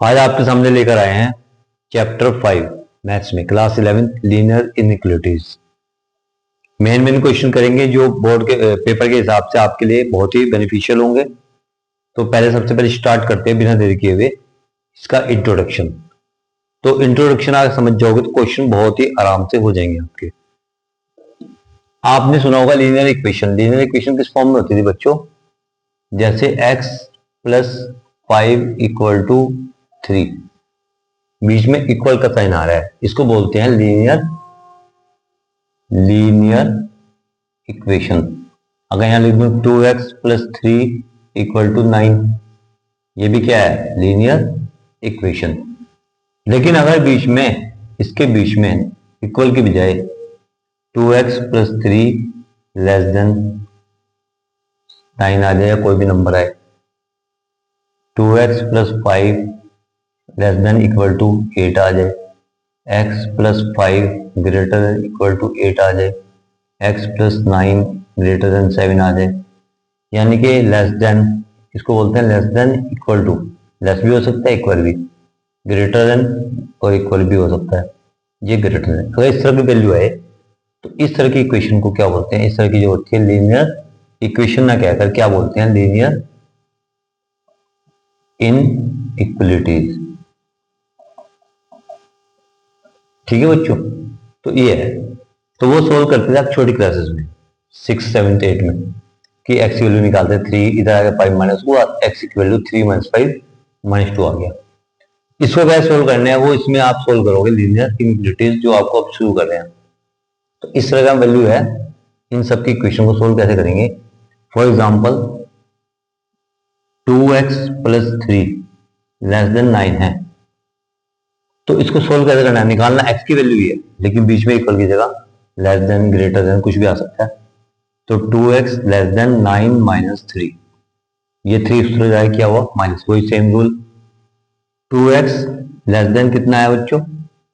आज आपके सामने लेकर आए हैं चैप्टर 5 मैथ्स में class 11 linear inequalities. Main question करेंगे जो बोर्ड के पेपर के हिसाब से आपके लिए बहुत ही बेनिफिशियल होंगे। तो सबसे पहले स्टार्ट करते हैं बिना देरी किए हुए इसका इंट्रोडक्शन। तो इंट्रोडक्शन आप समझ जाओगे तो क्वेश्चन बहुत ही आराम से हो जाएंगे आपके। आपने सुना होगा लीनियर इक्वेशन। लीनियर इक्वेशन किस फॉर्म में होती थी बच्चों? जैसे x प्लस 5 इक्वल टू 3, बीच में इक्वल का साइन आ रहा है, इसको बोलते हैं लीनियर इक्वेशन। अगर यहां लिख दूं 2x प्लस 3 इक्वल टू 9, ये भी क्या है? Linear equation. लेकिन अगर इसके बीच में इक्वल की बजाय 2x प्लस 3 लेस देन 9 आ जाए या कोई भी नंबर आए, 2x plus 5 less than equal to 8 आ जाए, x plus 5 greater than equal to 8 आ जाए, x प्लस 9 ग्रेटर देन 7 आ जाए, यानी कि लेस देन, इसको बोलते हैं less than equal to. Less भी हो सकता है, इक्वल भी, ग्रेटर देन और इक्वल भी हो सकता है, ये ग्रेटर देन। अगर इस तरह की वैल्यू है तो इस तरह की इक्वेशन को क्या बोलते हैं? इस तरह की जो होती है लीनियर इक्वेशन ना कहकर क्या बोलते हैं? Linear inequalities. ठीक है बच्चों, तो ये है। तो वो सोल्व करते थे आप छोटी क्लासेस में 6, 7, 8 में कि x की वैल्यू निकालते 3, इधर आ गया 5 माइनस 2, x की वैल्यू 3 माइनस 5 माइनस 2 आ गया। इसको कैसे सोल्व करना है वो इसमें आप सोल्व करोगे लीनियर इनइक्वालिटीज जो आपको अब शुरू कर रहे हैं। तो इस तरह का वैल्यू है, इन सब की इक्वेशन को सोल्व कैसे करेंगे? For example 2x plus 3 less than 9 है, तो इसको सोल्व कैसे करना है? निकालना x की वैल्यू ही है, लेकिन बीच में इक्वल की जगह लेस देन, ग्रेटर देन कुछ भी आ सकता है। तो 2x लेस देन 9 माइनस 3, ये 3 उस तरह जाए क्या हुआ? माइनस, वही same rule. 2x less than कितना है बच्चों?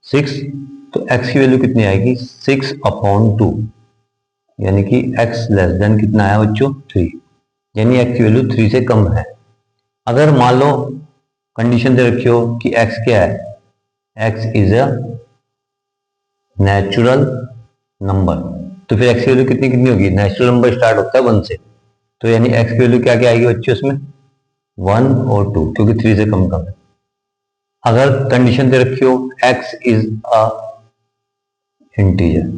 6, तो x की वैल्यू कितनी आएगी? 6 अपॉन 2, यानी कि x लेस देन कितना है बच्चों? 3, यानी x की वैल्यू 3 से कम है। अगर मान लो कंडीशन दे रखी हो कि x क्या है? x is a natural number, तो फिर x की वैल्यू कितनी कितनी होगी? नेचुरल नंबर स्टार्ट होता है 1 से, तो यानी x की वैल्यू क्या क्या आएगी बच्चों इसमें? 1 और 2, क्योंकि 3 से कम है। अगर कंडीशन दे रखी हो x is a integer,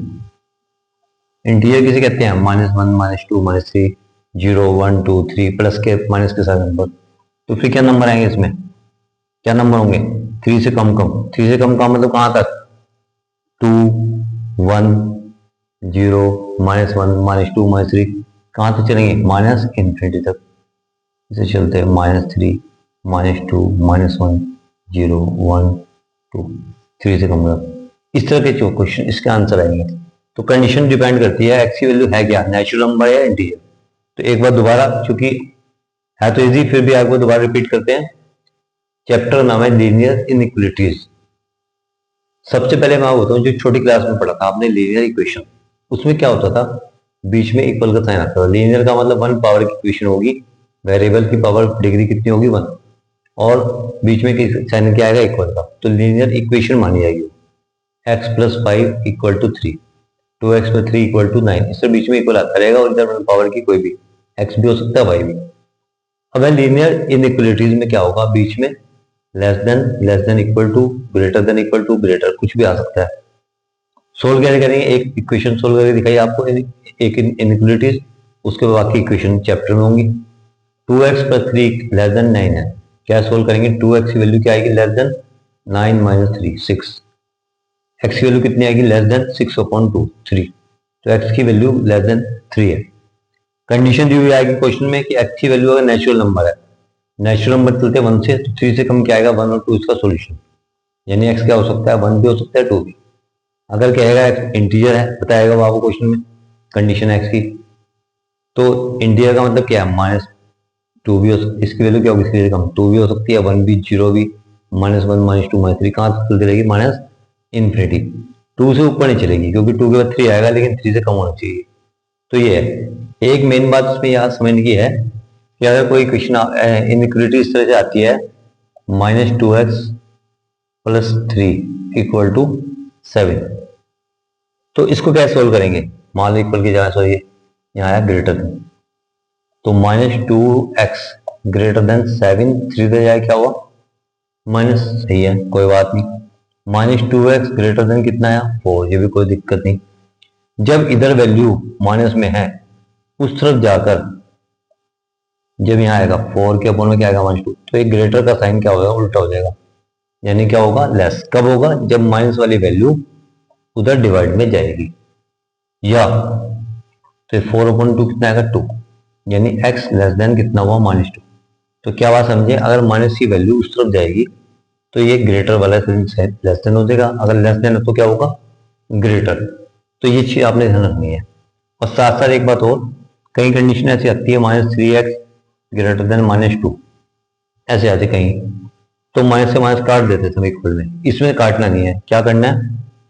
integer किसे कहते हैं? -1, -2, -3, 0, 1, 2, 3 प्लस के माइनस के साथ नंबर, तो फिर क्या नंबर आएंगे इसमें? क्या नंबर होंगे? 3 से कम। 3 से कम का मतलब कहां तक? 2, 1, 0, -1, -2, -3, कहां तक चलेंगे? माइनस इन्फिनिटी तक। इसे चलते हैं -3, -2, -1, 0, 1, 2, 3 से कम का। इस तरह के जो क्वेश्चन इसके आंसर आएंगे। तो कंडीशन डिपेंड करती है x की वैल्यू है क्या, नेचुरल नंबर या इंटीजर। तो एक बार दोबारा, चूंकि है तो इजी, फिर भी आपको दोबारा रिपीट करते हैं। चैप्टर नाम है लीनियर इनइक्वालिटीज। सबसे पहले मैं बताता हूँ, जो छोटी क्लास में पढ़ा था आपने लीनियर इक्वेशन, उसमें क्या होता था? बीच में इक्वल का साइन आता था। लीनियर का मतलब 1 पावर की इक्वेशन होगी, वेरिएबल की पावर डिग्री कितनी होगी? 1, और बीच में साइन क्या आएगा? इक्वल का, तो लीनियर इक्वेशन मानी जाएगी। x plus 5 equal to 3, 2x plus 3 equal to 9, इससे बीच में इक्वल आता रहेगा, और इधर पावर की कोई भी, x भी हो सकता है, y भी। अब लीनियर इनइक्वालिटीज में क्या होगा? बीच में less than equal to, greater than equal to, greater कुछ भी आ सकता है। सोल्व कैसे करेंगे? एक इक्वेशन सोल्व करके दिखाई आपको, एक इनइक्वालिटीज, उसके बाद बाकी इक्वेशन चैप्टर में होंगी। 2x प्लस 3 लेस देन 9 है, क्या सोल्व करेंगे? 2x की वैल्यू क्या आएगी? Less than 9 minus 3, 6। x की वैल्यू कितनी आएगी? लेस देन 6 अपॉन 2, 3, तो x की वैल्यू लेस देन 3 है। कंडीशन दी हुई आएगी क्वेश्चन में कि x की वैल्यू अगर नेचुरल नंबर है, नेचुरल नंबर चलते 1 से, तो 3 से कम क्या आएगा? 1 और 2, इसका सॉल्यूशन, यानी x क्या हो सकता है? 1 भी हो सकता है, 2 भी। अगर कहेगा x इंटीजर है, बताएगा वो आपको क्वेश्चन में कंडीशन x की, तो इंटीजर का मतलब क्या है? -2 भी हो सकती है, इसकी वैल्यू क्या होगी? इसकी वैल्यू कम, 2 भी हो सकती है, 1 भी, 0 भी, -1, -2, -3, कहां तक चलती रहेगी? Minus infinity. 2 से ऊपर नहीं चलेगी, क्योंकि 2 के बाद 3 आएगा, लेकिन 3 से कम होना चाहिए। तो ये है एक मेन बात इसमें याद समझने की है कि अगर कोई क्वेश्चन इनइक्वालिटी इस तरह से आती है -2x प्लस 3 इक्वल टू 7। तो इसको कैसे सोल्व करेंगे? मान लो इक्वल की जगह सॉरी यहाँ आया ग्रेटर देन, तो -2x ग्रेटर देन 7, 3 दे जाए क्या हुआ माइनस, सही है कोई बात नहीं। -2x ग्रेटर देन कितना आया 4, ये भी कोई दिक्कत नहीं। जब इधर वैल्यू माइनस में है उस तरफ जाकर जब यहाँ आएगा 4 के अपॉन में क्या आएगा -2, तो एक ग्रेटर का साइन क्या होगा उल्टा हो जाएगा, यानी क्या होगा लेस। कब होगा? जब माइनस वाली वैल्यू उधर डिवाइड में जाएगी, या तो 4/2 कितना आएगा 2, यानी x लेस देन कितना हुआ -2। तो क्या बात समझे? अगर माइनस की वैल्यू उस तरफ जाएगी तो ये ग्रेटर वाला लेस देन हो जाएगा, अगर लेस देन है तो क्या होगा ग्रेटर। तो ये चीज आपने ध्यान रखनी है। और साथ साथ एक बात और, कई कंडीशन ऐसी आती है -3x ग्रेटर देन -2 ऐसे आते कहीं, तो माइनस से माइनस काट देते थे इक्वल में, इसमें काटना नहीं है। क्या करना है?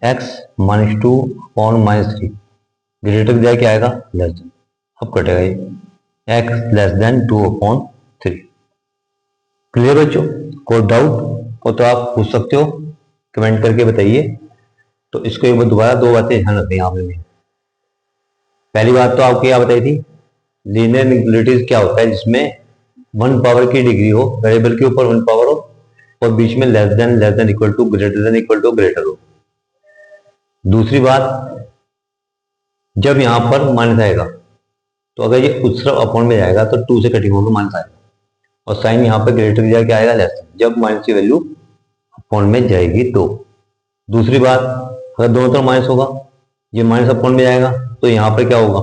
x -2 अपॉन -3 ग्रेटर की जगह क्या आएगा लेस देन, अब कटेगा ये x लेस देन 2/3। क्लियर बच्चों? कोई डाउट हो तो आप पूछ सकते हो, कमेंट करके बताइए। तो इसको एक बार दोबारा दो बातें ध्यान रखनी है आपने। पहली बात तो आपको क्या बताई थी, लीनियर इनइक्वालिटीज क्या होता है जिसमें 1 पावर की डिग्री हो, वेरिएबल के ऊपर 1 पावर हो और बीच में less than equal to greater हो। दूसरी बात, जब यहां पर माइनस आएगा तो अगर ये उस तरफ अपॉन में जाएगा तो 2 से कटिंग होकर माइनस आएगा, और साइन यहाँ पर ग्रेटर की जगह क्या आएगा लेस, जब माइनस की वैल्यू अपॉन में जाएगी तो। दूसरी बात, अगर दोनों तरफ माइनस होगा, ये माइनस अपॉन में जाएगा तो यहाँ पर क्या होगा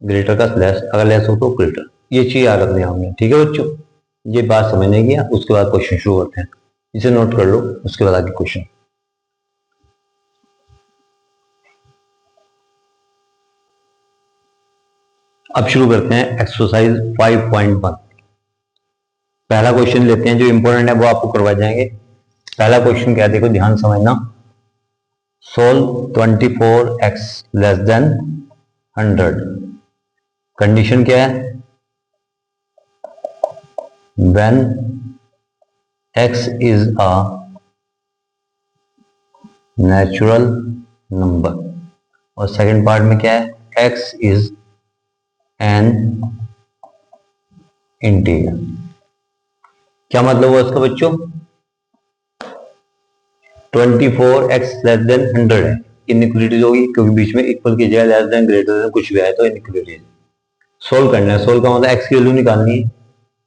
ग्रेटर का लेस, अगर लेस हो तो ग्रेटर। ये चीज याद रखनी है हमने, ठीक है बच्चों? ये बात समझने की है। उसके बाद क्वेश्चन शुरू करते हैं, इसे नोट कर लो, उसके बाद आगे क्वेश्चन। अब शुरू करते हैं एक्सरसाइज 5.1। पहला क्वेश्चन लेते हैं, जो इंपॉर्टेंट है वो आपको करवा जाएंगे। पहला क्वेश्चन क्या है देखो, ध्यान समझना। Solve 24x less than 100। Condition क्या है? when x is a natural number, और सेकंड पार्ट में क्या है, x is an integer। क्या मतलब हुआ इसका बच्चों? 24x लेस देन 100 है, इनइक्वालिटीज होगी क्योंकि बीच में इक्वल की जगह लेस देन ग्रेटर देन कुछ भी आए तो इनइक्वालिटी। सोल्व करना है, सोल्व का मतलब x की वैल्यू निकालनी है।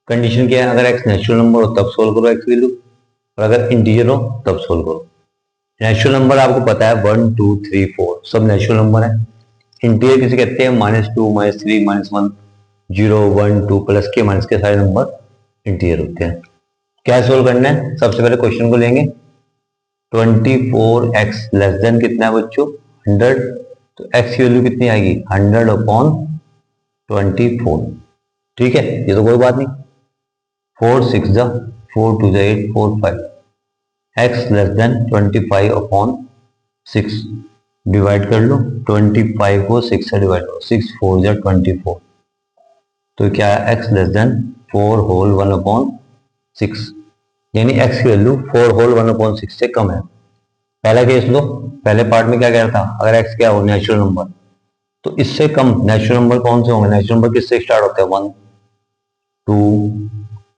कंडीशन क्या है? अगर x नेचुरल नंबर हो तब सोल्व करो x की वैल्यू, और अगर इंटीजर हो तब सोल्व करो। नेचुरल नंबर आपको पता है 1 2 3 4 सब नेचुरल नंबर है। इंटीजर किसे कहते हैं? -2 -3 -1 0 1 2 प्लस के माइनस के सारे नंबर इंटीजर होते हैं। क्या सोल्व करना है? सबसे पहले क्वेश्चन को लेंगे। 24x लेस देन कितना है बच्चों 100, तो x की वैल्यू कितनी आएगी 100/24। ठीक है, ये तो कोई बात नहीं। 4 6 जा 4 2 जा 8 4 5, x लेस देन 25/6 डिवाइड कर लो। 25 को 6 से डिवाइड करो, 6 4 जा 24, तो क्या है x लेस देन 4 होल 1/6, यानी x की वैल्यू 4 होल 1/6 से कम है। पहला केस लो, पहले पार्ट में क्या कह रहा था, अगर x क्या हो नेचुरल नंबर, तो इससे कम नेचुरल नंबर कौन से होंगे? नेचुरल नंबर किससे स्टार्ट होते हैं? 1 2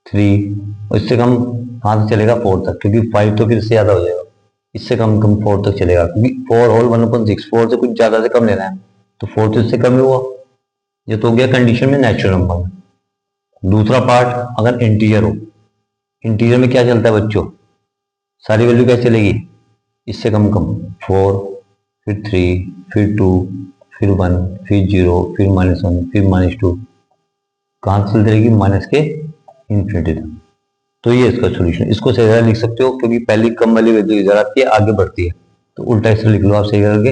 3, और इससे कम कहां से चलेगा 4 तक, क्योंकि 5 तो फिर से ज्यादा हो जाएगा, इससे कम 4 तक चलेगा, क्योंकि 4 होल 1/6 4 से कुछ ज्यादा से कम लेना है, तो 4 तो इससे कम ही हुआ। ये तो हो गया कंडीशन में नेचुरल नंबर में। दूसरा पार्ट, अगर इंटीजर हो, इंटीजर में क्या चलता है बच्चों, सारी वैल्यू कैसे चलेगी? इससे कम 4 फिर 3 फिर 2 फिर 1 फिर 0 फिर -1 फिर -2, कहां से चलती रहेगी? माइनस के इन्फिनिटी तक। तो ये इसका सोल्यूशन। इसको सही तरह लिख सकते हो, क्योंकि पहली कम वाली वैल्यू इधर आती है आगे बढ़ती है, तो उल्टा इसे लिख लो आप सही करके।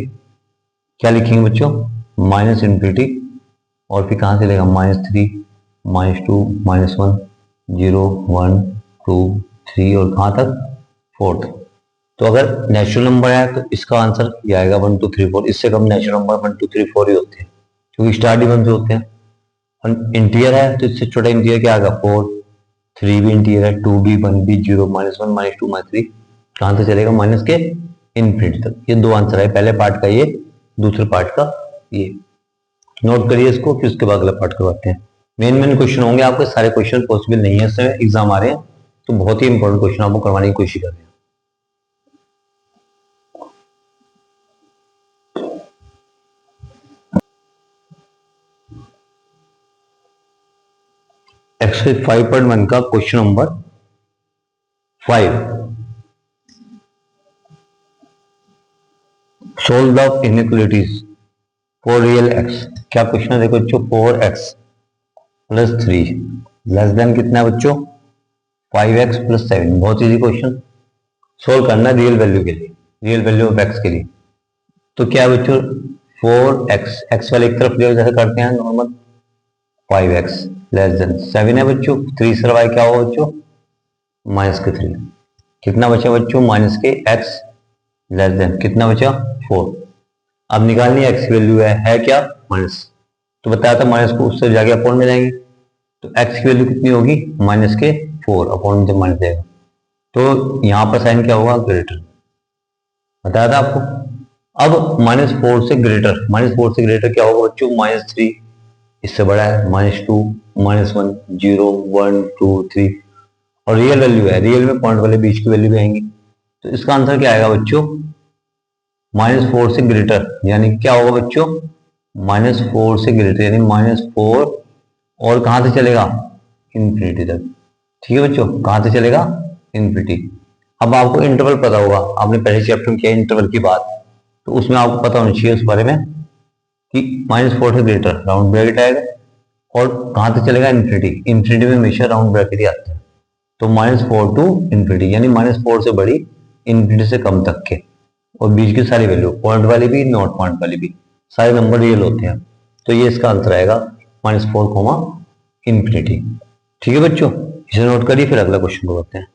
क्या लिखेंगे बच्चों? माइनस इन्फिनिटी, और फिर कहां से लेगा? -3 -2 -1 0 1 2 3, और कहां तक? 4 तक। तो अगर नेचुरल नंबर है तो इसका आंसर ये आएगा 1 2 3 4। इससे कम नेचुरल नंबर 1 2 3 4 ही होते हैं, क्योंकि स्टार्ट ही 1 से होते हैं। इंटीजर है तो इससे छोटा इंटीजर क्या आएगा? 4, 3 भी इंटीरियर है, 2 भी, 1 भी, 0, -1, -2, -3, कहां से चलेगा? माइनस के इन्फिनिटी तक। ये दो आंसर है, पहले पार्ट का ये, दूसरे पार्ट का ये। नोट करिए इसको, फिर उसके बाद अगला पार्ट करवाते हैं। मेन क्वेश्चन होंगे आपके, सारे क्वेश्चन पॉसिबल नहीं है, इसमें एग्जाम आ रहे हैं, तो बहुत ही इंपॉर्टेंट क्वेश्चन आपको करवाने की कोशिश कर रहे हैं। एक्सरसाइज 5.1 का question number 5, solve the inequalities for real x. क्या क्वेश्चन है देखो बच्चों, 4x प्लस 3 लेस देन कितना है बच्चों? 5x plus 7। बहुत इजी क्वेश्चन, सोल्व करना है रियल वैल्यू के लिए, रियल वैल्यू ऑफ x के लिए। तो क्या है बच्चों, 4x, x वाले एक तरफ ले जैसे करते हैं नॉर्मल, 5x लेस देन 7 है बच्चों, 3 सरवाई क्या होगा बच्चों? माइनस के 3। कितना बचा बच्चों? माइनस के x लेस देन कितना बचा? 4। अब निकालनी है x की वैल्यू, है क्या? माइनस। तो बताया था माइनस को उससे जाके अपॉन में जाएंगे, तो x की वैल्यू कितनी होगी? माइनस के 4, अपॉन में जब माइनस जाएगा तो यहां पर साइन क्या होगा? ग्रेटर। बताया था आपको। अब -4 से ग्रेटर, -4 से ग्रेटर क्या होगा बच्चों? -3, इससे बड़ा है, -2, -1, 0, 1, 2, 3, और रियल वैल्यू है, रियल में पॉइंट वाले बीच की वैल्यू भी आएंगी। तो इसका आंसर क्या आएगा बच्चों? -4 से ग्रेटर, यानी क्या होगा बच्चों? -4 से ग्रेटर, यानी -4 और कहां से चलेगा? इन्फिनिटी तक। ठीक है बच्चों, कहां से चलेगा? इन्फिनिटी। अब आपको इंटरवल पता होगा, आपने पहले चैप्टर में किया इंटरवल की बात, तो उसमें आपको पता होना चाहिए उस बारे में कि -4 से ग्रेटर राउंड ब्रैकेट आएगा, और कहां से चलेगा? इन्फिनिटी। इन्फिनिटी में हमेशा राउंड ब्रैकेट ही आता है। तो -4 टू इन्फिनिटी, यानी -4 से बड़ी, इन्फिनिटी से कम तक के, और बीच की सारी वैल्यू, पॉइंट वाली भी, नॉट पॉइंट वाली भी, सारे नंबर रियल होते हैं। तो ये इसका आंसर आएगा -4, इन्फिनिटी। ठीक है बच्चों, इसे नोट करिए, फिर अगला क्वेश्चन को करते हैं।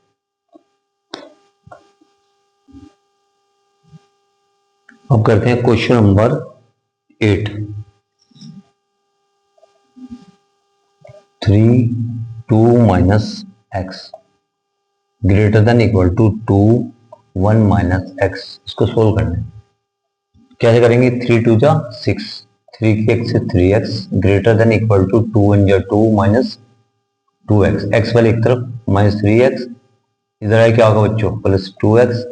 अब करते हैं question number 8। 3, 2 minus X greater than equal to 2, 1 minus X. इसको सोल्व करना है, कैसे करेंगे? 3 2 जा 6, 3 की x से 3x greater than equal to 2 1 जा 2 माइनस 2x। x वाले एक तरफ -3x, इधर आए क्या होगा बच्चों? प्लस 2x,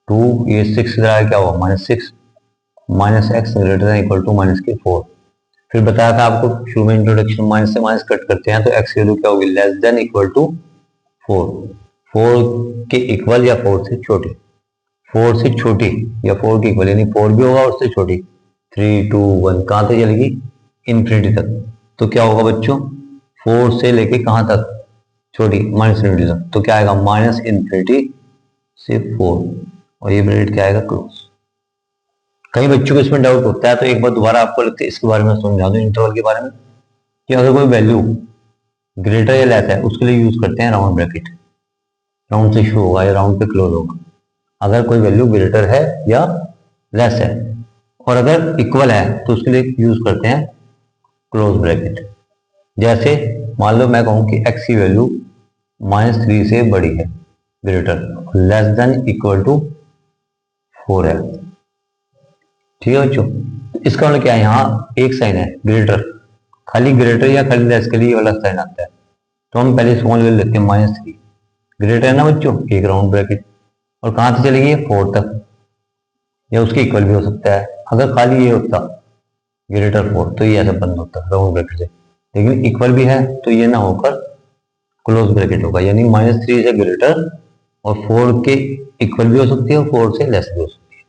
2, ये 6 इधर आए क्या होगा? -6, minus X greater than equal to minus के 4। फिर बताया था आपको शुरू में इंट्रोडक्शन, माइनस से माइनस कट करते हैं तो x की वैल्यू क्या होगी? लेस देन इक्वल टू 4, 4 के इक्वल या 4 से छोटी, 4 से छोटी या 4 के इक्वल, यानी 4 भी होगा और उससे छोटी। 3 2 1 कहां तक चलेगी? इन्फिनिटी तक। तो क्या होगा बच्चों? 4 से लेके कहां तक? छोटी, माइनस इन्फिनिटी तक। तो क्या आएगा? माइनस इन्फिनिटी से 4, और ये ब्रैकेट क्या आएगा? क्लोज। कई बच्चों को इसमें डाउट होता है, तो एक बार दोबारा आपको लगता है इसके बारे में समझा दूं, इंटरवल के बारे में, कि अगर कोई वैल्यू ग्रेटर या लेस है उसके लिए यूज करते हैं राउंड ब्रैकेट। राउंड से शुरू होगा या राउंड पे क्लोज होगा। अगर कोई वैल्यू ग्रेटर है या लेस है, और अगर इक्वल है तो उसके लिए यूज करते हैं क्लोज ब्रैकेट। जैसे मान लो मैं कहूं कि x की वैल्यू -3 से बड़ी है, greater, less than equal to 4 है। ठीक है बच्चों, इसका मतलब क्या है? यहाँ एक साइन है ग्रेटर, खाली ग्रेटर या खाली लेस के लिए वाला साइन आता है, तो हम पहले स्मॉल वैल्यू लेते हैं -3। ग्रेटर है ना बच्चों, एक राउंड ब्रैकेट, और कहां से चलेगी? 4 तक, या उसके इक्वल भी हो सकता है। अगर खाली ये होता ग्रेटर 4 तो ये ऐसा बंद होता राउंड ब्रैकेट से, लेकिन इक्वल भी है तो ये ना होकर क्लोज ब्रैकेट होगा, यानी -3 से ग्रेटर और 4 के इक्वल भी हो सकती है और 4 से लेस भी हो सकती है।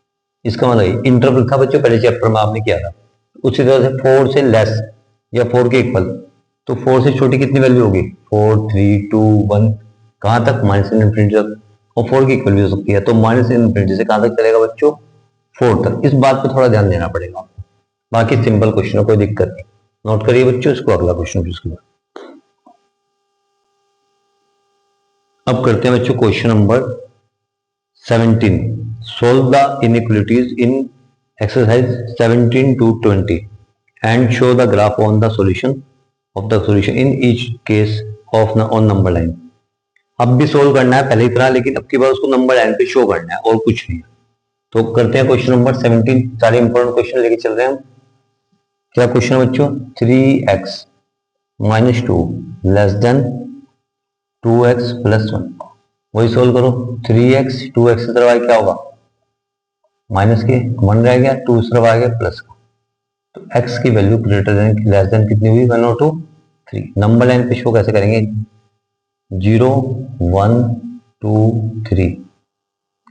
इसका मतलब इंटरवल था बच्चों, पहले चैप्टर में आपने किया था। उसी तरह से 4 से लेस या 4 के इक्वल, तो 4 से छोटी कितनी वैल्यू होगी? 4 3 2 1, कहां तक? माइनस इन्फिनिटी तक, और 4 की इक्वल भी हो सकती है। तो माइनस इन्फिनिटी से कहां तक चलेगा बच्चों? 4 तक। इस बात पर थोड़ा ध्यान देना पड़ेगा आपको, बाकी सिंपल क्वेश्चन है, कोई दिक्कत नहीं। नोट करिए बच्चों इसको, अगला क्वेश्चन उसके बाद। अब करते हैं बच्चों question number 17, solve the inequalities in exercise 17 to 20 and show the graph on the solution of the solution in each case of on number line. अब भी सोल्व करना है पहले की तरह, लेकिन अब की बार उसको नंबर लाइन पे शो करना है और कुछ नहीं। तो करते हैं क्वेश्चन नंबर 17। सारे इंपॉर्टेंट क्वेश्चन लेके चल रहे हैं हम। क्या क्वेश्चन है बच्चों? 3x minus 2 less then 2x plus 1। वही सोल्व करो। 3x 2x से तरफ आगे क्या होगा? माइनस के 1 रह गया, 2 से तरफ आ गया प्लस का। तो x की value greater than less than कितनी हुई? 1 और 2 3। नंबर लाइन पे शो कैसे करेंगे? 0 1 2 3।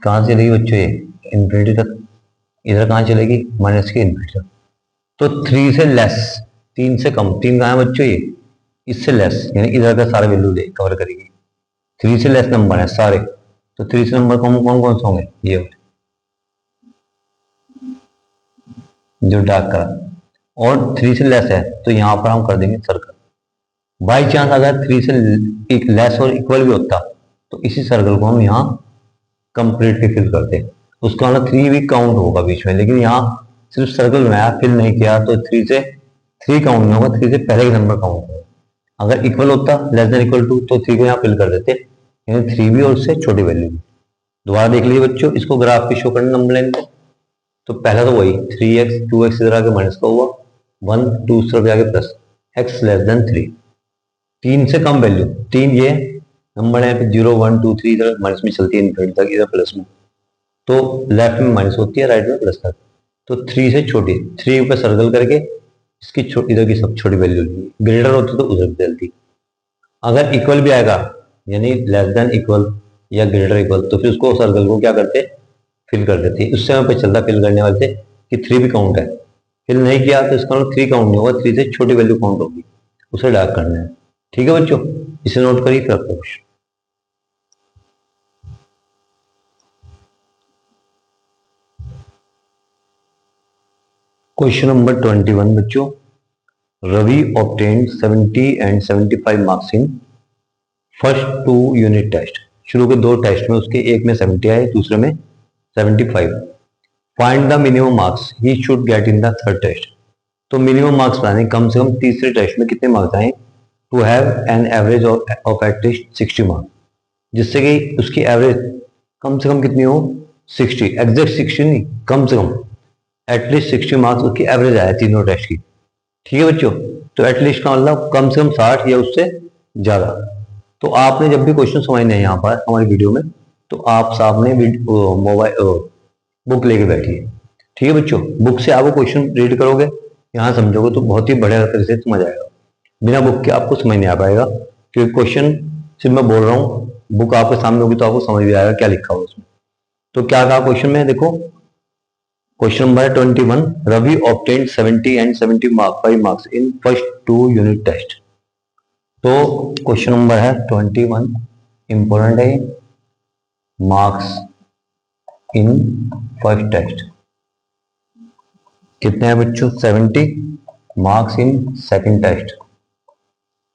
कहां से चलेगी बच्चों? ये इन्फिनिटी तक। इधर कहां चलेगी? माइनस के इन्फिनिटी तक। तो 3 से लेस, 3 से कम, 3 कहां है बच्चों? ये इससे लेस, यानी इधर का सारे वैल्यू कवर करेगी। 3 से लेस नंबर है सारे, तो 3 से नंबर कौन कौन से होंगे? ये जो डार्क करा। और 3 से लेस है तो यहां पर हम कर देंगे सर्कल। बाई चांस अगर 3 से एक लेस और इक्वल भी होता तो इसी सर्कल को हम यहाँ कंप्लीटली फिल करते। उसका मतलब 3 भी काउंट होगा बीच में, लेकिन यहाँ सिर्फ सर्कल बनाया, फिल नहीं किया, तो 3 से 3 काउंट नहीं होगा, 3 से पहले का नंबर काउंट होगा। अगर इक्वल होता, लेस देन इक्वल टू, तो 3 को यहाँ फिल कर देते, यानी 3 भी और उससे छोटी वैल्यू भी। दोबारा देख लीजिए बच्चों, इसको ग्राफ पे शो करना नंबर लाइन को। तो पहला तो वही 3x 2x इधर आके माइनस का हुआ, 1 2 इस तरफ आके प्लस, x लेस देन 3। 3 से कम वैल्यू, 3 ये नंबर है 0 1 2 3 इधर माइनस में चलती है इनफिनिटी तक, इधर प्लस में, तो लेफ्ट में माइनस होती है, राइट में प्लस तक। तो 3 से छोटी, 3 पे सर्कल करके इसकी इधर की सब छोटी वैल्यू ली, ग्रेटर होती तो उधर बदलती। अगर इक्वल भी आएगा, यानी लेस देन इक्वल या ग्रेटर इक्वल, तो फिर उसको सर्कल को क्या करते? फिल कर देती है। उससे हमें पता चलता फिल करने वाले से कि 3 भी काउंट है। फिल नहीं किया तो इसका मतलब 3 काउंट नहीं होगा, 3 से छोटी वैल्यू काउंट होगी, उसे डार्क करना है। ठीक है बच्चों, इसे नोट करिए फिर आपका क्वेश्चन। क्वेश्चन नंबर 21 बच्चों। Ravi obtained 70 and 75 marks in first 2 unit test. शुरू के 2 टेस्ट में उसके एक में 70 आए, दूसरे में 75। Find the minimum marks he should get in the third test. तो मिनिमम मार्क्स बताने, कम से कम तीसरे टेस्ट में कितने मार्क्स आए to have an average of at least 60 marks, जिससे कि उसकी एवरेज कम से कम कितनी हो? 60। एग्जैक्ट 60 नहीं, कम से कम एटलीस्ट 60 मार्क्स उसकी एवरेज आया तीनों टेस्ट की। ठीक है बच्चों, तो एटलीस्ट का मतलब कम से कम 60 या उससे ज्यादा। तो आपने जब भी क्वेश्चन समझने हैं यहाँ पर हमारी वीडियो में, तो आप सामने मोबाइल बुक लेके बैठिए। ठीक है बच्चों, बुक से आप क्वेश्चन रीड करोगे, यहाँ समझोगे तो बहुत ही बढ़िया तरह से समझ आएगा। बिना बुक के आपको समझ नहीं आ पाएगा, क्योंकि क्वेश्चन सिर्फ मैं बोल रहा हूँ, बुक आपके सामने होगी तो आपको समझ भी आएगा क्या लिखा हुआ उसमें। तो क्या कहा क्वेश्चन में? देखो question number 21। Ravi obtained 70 and 75 marks in first 2 unit test. तो क्वेश्चन नंबर है 21, इंपॉर्टेंट है, मार्क्स इन फर्स्ट टेस्ट कितने हैं बच्चों? 70। मार्क्स इन सेकंड टेस्ट